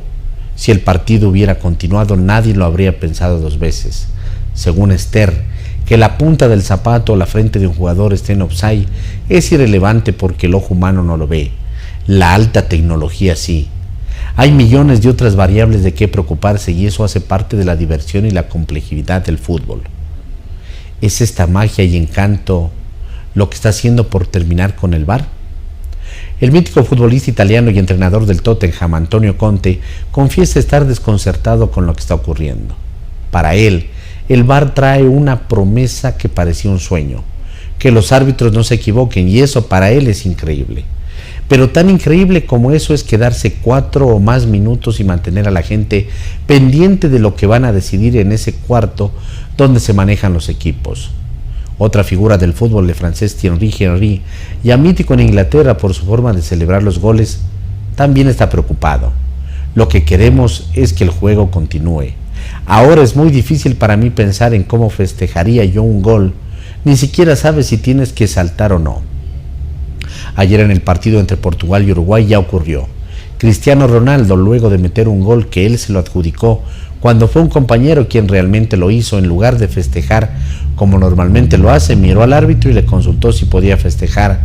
Si el partido hubiera continuado, nadie lo habría pensado dos veces. Según Esther, que la punta del zapato o la frente de un jugador esté en offside es irrelevante porque el ojo humano no lo ve. La alta tecnología sí. Hay millones de otras variables de qué preocuparse y eso hace parte de la diversión y la complejidad del fútbol. ¿Es esta magia y encanto lo que está haciendo por terminar con el VAR? El mítico futbolista italiano y entrenador del Tottenham, Antonio Conte, confiesa estar desconcertado con lo que está ocurriendo. Para él, el VAR trae una promesa que parecía un sueño, que los árbitros no se equivoquen, y eso para él es increíble. Pero tan increíble como eso es quedarse 4 o más minutos y mantener a la gente pendiente de lo que van a decidir en ese cuarto donde se manejan los equipos. Otra figura del fútbol, el francés Thierry Henry, ya mítico en Inglaterra por su forma de celebrar los goles, también está preocupado. Lo que queremos es que el juego continúe. Ahora es muy difícil para mí pensar en cómo festejaría yo un gol. Ni siquiera sabes si tienes que saltar o no. Ayer en el partido entre Portugal y Uruguay ya ocurrió. Cristiano Ronaldo, luego de meter un gol que él se lo adjudicó, cuando fue un compañero quien realmente lo hizo, en lugar de festejar como normalmente lo hace, miró al árbitro y le consultó si podía festejar,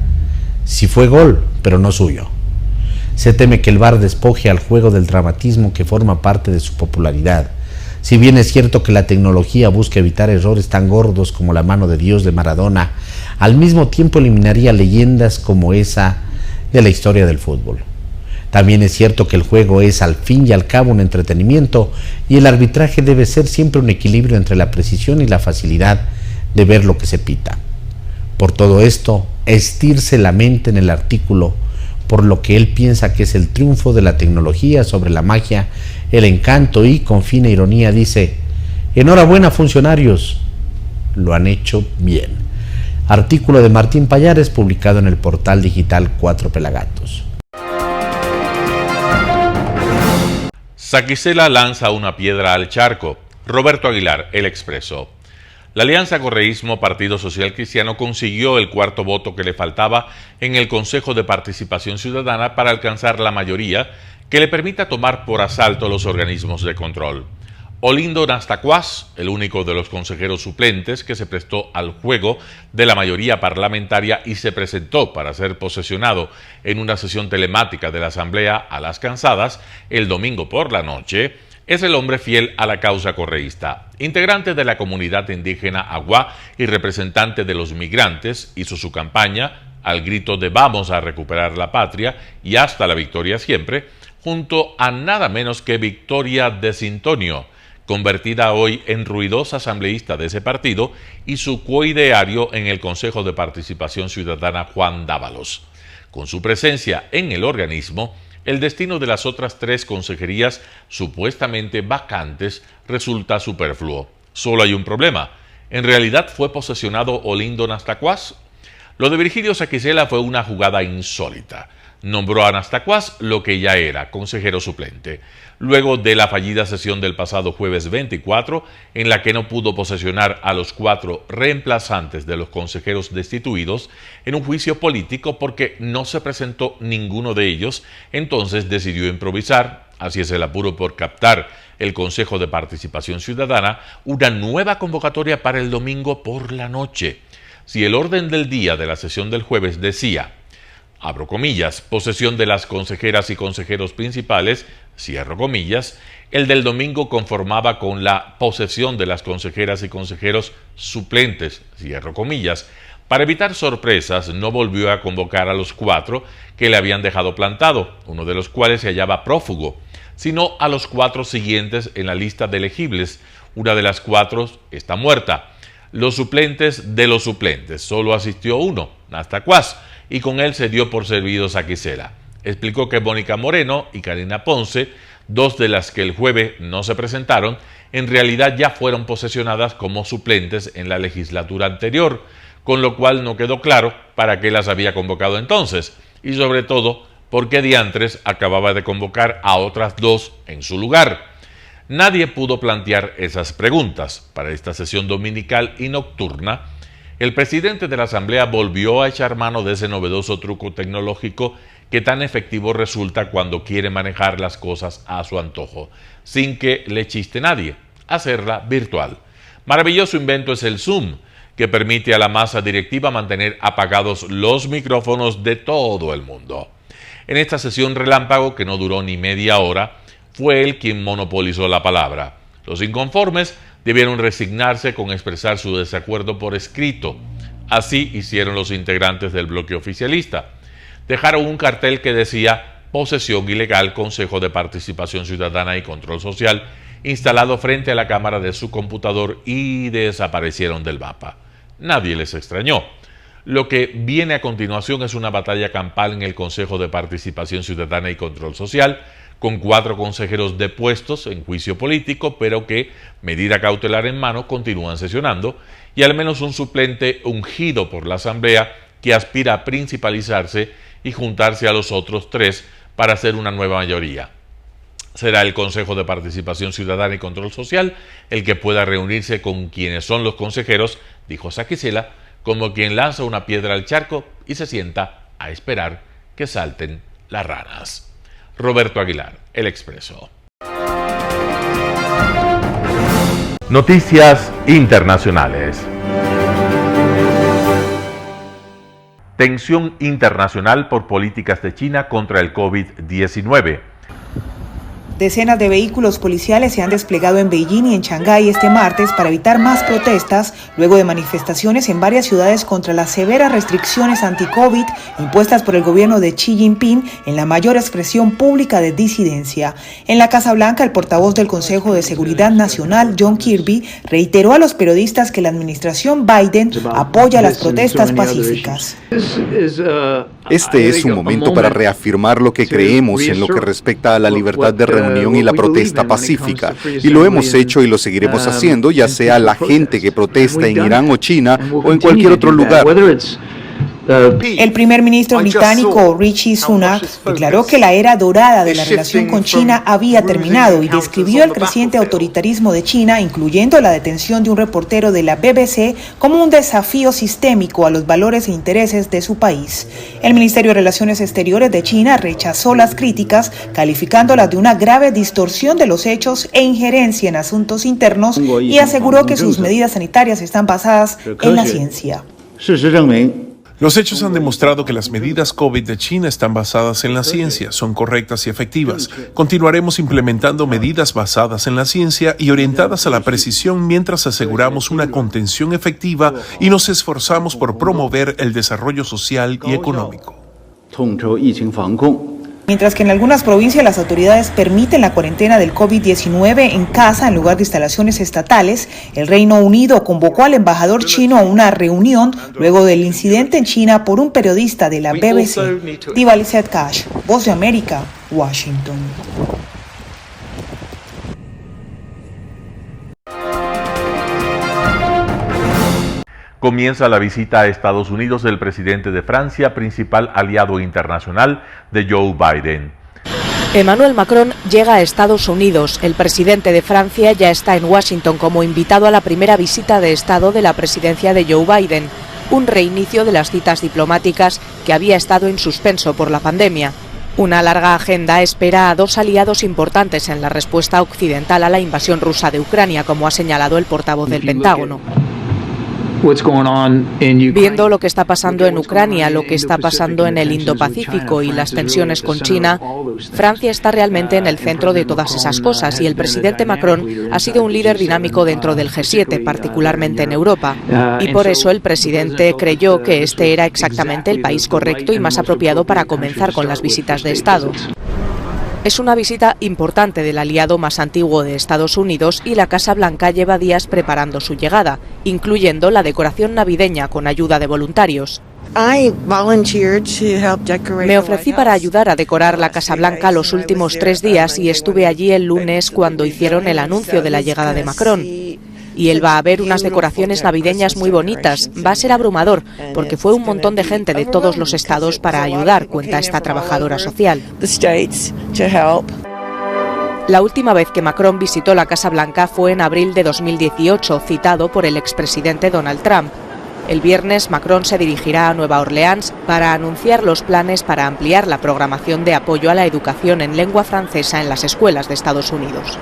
si fue gol, pero no suyo. Se teme que el VAR despoje al juego del dramatismo que forma parte de su popularidad. Si bien es cierto que la tecnología busca evitar errores tan gordos como la mano de Dios de Maradona, al mismo tiempo eliminaría leyendas como esa de la historia del fútbol. También es cierto que el juego es al fin y al cabo un entretenimiento y el arbitraje debe ser siempre un equilibrio entre la precisión y la facilidad de ver lo que se pita. Por todo esto, estirse la mente en el artículo, por lo que él piensa que es el triunfo de la tecnología sobre la magia, el encanto, y con fina ironía dice: enhorabuena funcionarios, lo han hecho bien. Artículo de Martín Payares publicado en el portal digital Cuatro Pelagatos. Saquicela lanza una piedra al charco. Roberto Aguilar, El Expreso. La Alianza Correísmo-Partido Social Cristiano consiguió el cuarto voto que le faltaba en el Consejo de Participación Ciudadana para alcanzar la mayoría que le permita tomar por asalto los organismos de control. Olindo Nastacuás, el único de los consejeros suplentes que se prestó al juego de la mayoría parlamentaria y se presentó para ser posesionado en una sesión telemática de la Asamblea a las cansadas el domingo por la noche, es el hombre fiel a la causa correísta. Integrante de la comunidad indígena Aguá y representante de los migrantes, hizo su campaña al grito de "Vamos a recuperar la patria" y "Hasta la victoria siempre", junto a nada menos que Victoria de Sintonio, convertida hoy en ruidosa asambleísta de ese partido, y su coideario en el Consejo de Participación Ciudadana, Juan Dávalos. Con su presencia en el organismo, el destino de las otras 3 consejerías supuestamente vacantes resulta superfluo. Solo hay un problema: ¿en realidad fue posesionado Olindo Nastacuás? Lo de Virgilio Saquicela fue una jugada insólita. Nombró a Nastacuás lo que ya era, consejero suplente, luego de la fallida sesión del pasado jueves 24, en la que no pudo posesionar a los 4 reemplazantes de los consejeros destituidos en un juicio político porque no se presentó ninguno de ellos. Entonces decidió improvisar, así es el apuro por captar el Consejo de Participación Ciudadana, una nueva convocatoria para el domingo por la noche. Si el orden del día de la sesión del jueves decía, abro comillas, posesión de las consejeras y consejeros principales, cierro comillas, el del domingo conformaba con la posesión de las consejeras y consejeros suplentes, cierro comillas. Para evitar sorpresas, no volvió a convocar a los 4 que le habían dejado plantado, uno de los cuales se hallaba prófugo, sino a los 4 siguientes en la lista de elegibles. Una de las 4 está muerta. Los suplentes de los suplentes, solo asistió uno, Nastacuás, y con él se dio por servido Saquicela. Explicó que Mónica Moreno y Karina Ponce, 2 de las que el jueves no se presentaron, en realidad ya fueron posesionadas como suplentes en la legislatura anterior, con lo cual no quedó claro para qué las había convocado entonces, y sobre todo, por qué diantres acababa de convocar a otras 2 en su lugar. Nadie pudo plantear esas preguntas. Para esta sesión dominical y nocturna, el presidente de la Asamblea volvió a echar mano de ese novedoso truco tecnológico que tan efectivo resulta cuando quiere manejar las cosas a su antojo, sin que le chiste nadie, hacerla virtual. Maravilloso invento es el Zoom, que permite a la masa directiva mantener apagados los micrófonos de todo el mundo. En esta sesión relámpago, que no duró ni media hora, fue él quien monopolizó la palabra. Los inconformes debieron resignarse con expresar su desacuerdo por escrito. Así hicieron los integrantes del bloque oficialista. Dejaron un cartel que decía «Posesión ilegal, Consejo de Participación Ciudadana y Control Social», instalado frente a la cámara de su computador, y desaparecieron del mapa. Nadie les extrañó. Lo que viene a continuación es una batalla campal en el Consejo de Participación Ciudadana y Control Social, con 4 consejeros depuestos en juicio político, pero que, medida cautelar en mano, continúan sesionando, y al menos un suplente ungido por la Asamblea que aspira a principalizarse y juntarse a los otros 3 para hacer una nueva mayoría. Será el Consejo de Participación Ciudadana y Control Social el que pueda reunirse con quienes son los consejeros, dijo Saquicela, como quien lanza una piedra al charco y se sienta a esperar que salten las ranas. Roberto Aguilar, El Expreso. Noticias internacionales. Tensión internacional por políticas de China contra el COVID-19. Decenas de vehículos policiales se han desplegado en Beijing y en Shanghái este martes para evitar más protestas, luego de manifestaciones en varias ciudades contra las severas restricciones anti-COVID impuestas por el gobierno de Xi Jinping en la mayor expresión pública de disidencia. En la Casa Blanca, el portavoz del Consejo de Seguridad Nacional, John Kirby, reiteró a los periodistas que la administración Biden apoya las protestas pacíficas. Este es un momento para reafirmar lo que creemos en lo que respecta a la libertad de reunión y la protesta pacífica, y lo hemos hecho y lo seguiremos haciendo, ya sea la gente que protesta en Irán o China o en cualquier otro lugar. El primer ministro británico Rishi Sunak declaró que la era dorada de la relación con China había terminado y describió el creciente autoritarismo de China, incluyendo la detención de un reportero de la BBC, como un desafío sistémico a los valores e intereses de su país. El Ministerio de Relaciones Exteriores de China rechazó las críticas, calificándolas de una grave distorsión de los hechos e injerencia en asuntos internos, y aseguró que sus medidas sanitarias están basadas en la ciencia. Los hechos han demostrado que las medidas COVID de China están basadas en la ciencia, son correctas y efectivas. Continuaremos implementando medidas basadas en la ciencia y orientadas a la precisión mientras aseguramos una contención efectiva y nos esforzamos por promover el desarrollo social y económico. Mientras que en algunas provincias las autoridades permiten la cuarentena del COVID-19 en casa en lugar de instalaciones estatales, el Reino Unido convocó al embajador chino a una reunión luego del incidente en China por un periodista de la BBC. Diva Lizette Cash, Voz de América, Washington. Comienza la visita a Estados Unidos del presidente de Francia, principal aliado internacional de Joe Biden. Emmanuel Macron llega a Estados Unidos. El presidente de Francia ya está en Washington como invitado a la primera visita de Estado de la presidencia de Joe Biden, un reinicio de las citas diplomáticas que había estado en suspenso por la pandemia. Una larga agenda espera a 2 aliados importantes en la respuesta occidental a la invasión rusa de Ucrania, como ha señalado el portavoz del Pentágono. Viendo lo que está pasando en Ucrania, lo que está pasando en el Indo-Pacífico y las tensiones con China, Francia está realmente en el centro de todas esas cosas, y el presidente Macron ha sido un líder dinámico dentro del G7, particularmente en Europa. Y por eso el presidente creyó que este era exactamente el país correcto y más apropiado para comenzar con las visitas de Estado. Es una visita importante del aliado más antiguo de Estados Unidos y la Casa Blanca lleva días preparando su llegada, incluyendo la decoración navideña con ayuda de voluntarios. Me ofrecí para ayudar a decorar la Casa Blanca los últimos 3 días y estuve allí el lunes cuando hicieron el anuncio de la llegada de Macron. Y él va a ver unas decoraciones navideñas muy bonitas. Va a ser abrumador, porque fue un montón de gente de todos los estados para ayudar, cuenta esta trabajadora social. La última vez que Macron visitó la Casa Blanca fue en abril de 2018, citado por el expresidente Donald Trump. El viernes, Macron se dirigirá a Nueva Orleans para anunciar los planes para ampliar la programación de apoyo a la educación en lengua francesa en las escuelas de Estados Unidos.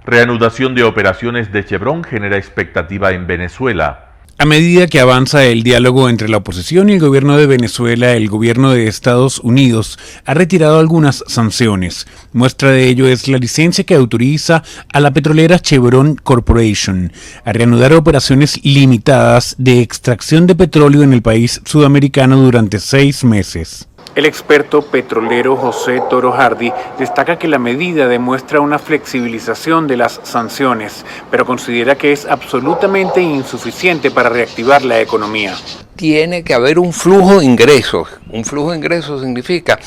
Reanudación de operaciones de Chevron genera expectativa en Venezuela. A medida que avanza el diálogo entre la oposición y el gobierno de Venezuela, el gobierno de Estados Unidos ha retirado algunas sanciones. Muestra de ello es la licencia que autoriza a la petrolera Chevron Corporation a reanudar operaciones limitadas de extracción de petróleo en el país sudamericano durante 6 meses. El experto petrolero José Toro Hardy destaca que la medida demuestra una flexibilización de las sanciones, pero considera que es absolutamente insuficiente para reactivar la economía. Tiene que haber un flujo de ingresos. Un flujo de ingresos significa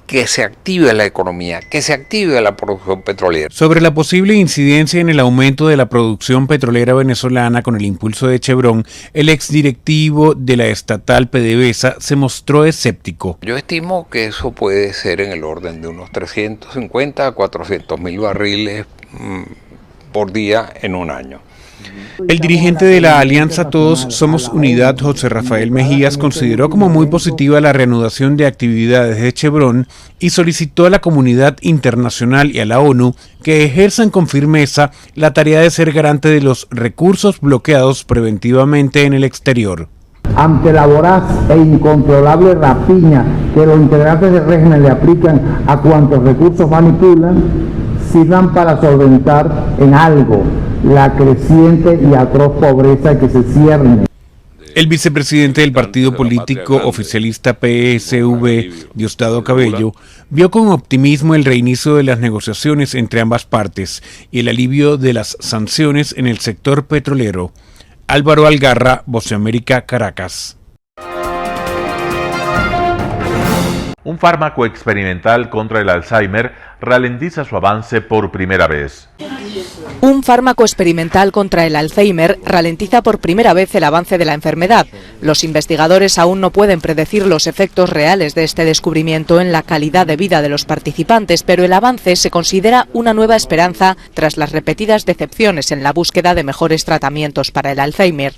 que se active la economía, que se active la producción petrolera. Sobre la posible incidencia en el aumento de la producción petrolera venezolana con el impulso de Chevron, el exdirectivo de la estatal PDVSA se mostró escéptico. Yo estimo que eso puede ser en el orden de unos 350 a 400 mil barriles por día en un año. El dirigente de la Alianza Todos Somos Unidad, José Rafael Mejías, consideró como muy positiva la reanudación de actividades de Chevron y solicitó a la comunidad internacional y a la ONU que ejerzan con firmeza la tarea de ser garante de los recursos bloqueados preventivamente en el exterior. Ante la voraz e incontrolable rapiña que los integrantes del régimen le aplican a cuantos recursos manipulan, sirvan para solventar en algo la creciente y atroz pobreza que se cierne. El vicepresidente del partido político oficialista PSV, Diosdado Cabello, vio con optimismo el reinicio de las negociaciones entre ambas partes y el alivio de las sanciones en el sector petrolero. Álvaro Algarra, Voz de América, Caracas. Un fármaco experimental contra el Alzheimer ralentiza su avance por primera vez. Un fármaco experimental contra el Alzheimer ralentiza por primera vez el avance de la enfermedad. Los investigadores aún no pueden predecir los efectos reales de este descubrimiento en la calidad de vida de los participantes, pero el avance se considera una nueva esperanza tras las repetidas decepciones en la búsqueda de mejores tratamientos para el Alzheimer.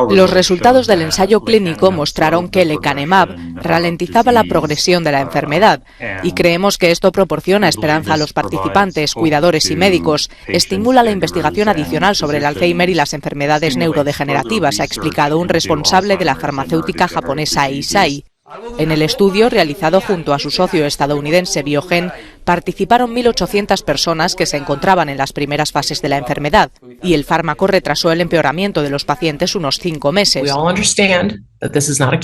Los resultados del ensayo clínico mostraron que lecanemab ralentizaba la progresión de la enfermedad y creemos que esto proporciona esperanza a los participantes, cuidadores y médicos, estimula la investigación adicional sobre el Alzheimer y las enfermedades neurodegenerativas, ha explicado un responsable de la farmacéutica japonesa Eisai. En el estudio, realizado junto a su socio estadounidense Biogen, participaron 1.800 personas que se encontraban en las primeras fases de la enfermedad, y el fármaco retrasó el empeoramiento de los pacientes unos 5 meses.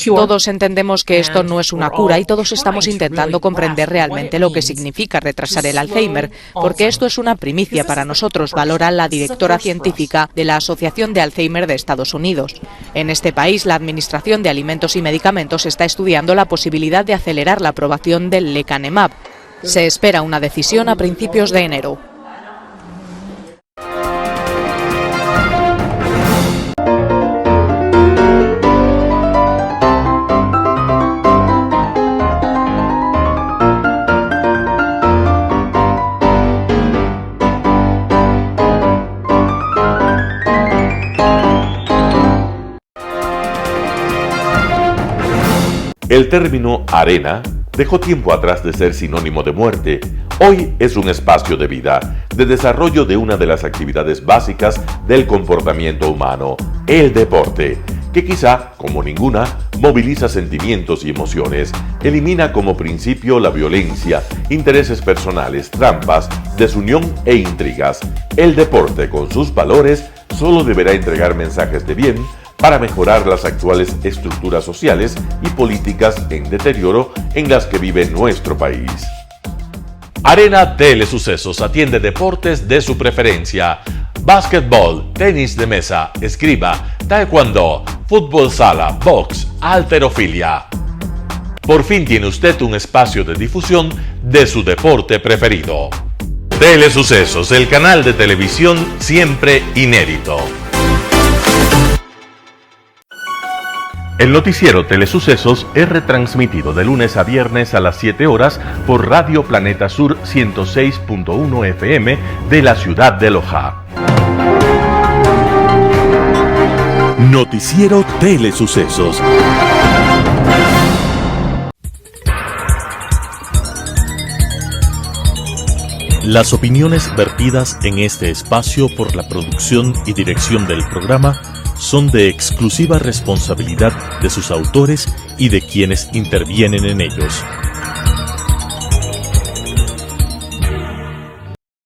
Todos entendemos que esto no es una cura y todos estamos intentando comprender realmente lo que significa retrasar el Alzheimer, porque esto es una primicia para nosotros, valora la directora científica de la Asociación de Alzheimer de Estados Unidos. En este país, la Administración de Alimentos y Medicamentos está estudiando la posibilidad de acelerar la aprobación del lecanemab. Se espera una decisión a principios de enero. El término arena dejó tiempo atrás de ser sinónimo de muerte. Hoy es un espacio de vida, de desarrollo de una de las actividades básicas del comportamiento humano, el deporte, que quizá, como ninguna, moviliza sentimientos y emociones, elimina como principio la violencia, intereses personales, trampas, desunión e intrigas. El deporte, con sus valores, solo deberá entregar mensajes de bien para mejorar las actuales estructuras sociales y políticas en deterioro en las que vive nuestro país. Arena Telesucesos atiende deportes de su preferencia: básquetbol, tenis de mesa, esgrima, taekwondo, fútbol sala, box, halterofilia. Por fin tiene usted un espacio de difusión de su deporte preferido. Telesucesos, el canal de televisión siempre inédito. El noticiero Telesucesos es retransmitido de lunes a viernes a las 7 horas por Radio Planeta Sur 106.1 FM de la ciudad de Loja. Noticiero Telesucesos. Las opiniones vertidas en este espacio por la producción y dirección del programa son de exclusiva responsabilidad de sus autores y de quienes intervienen en ellos.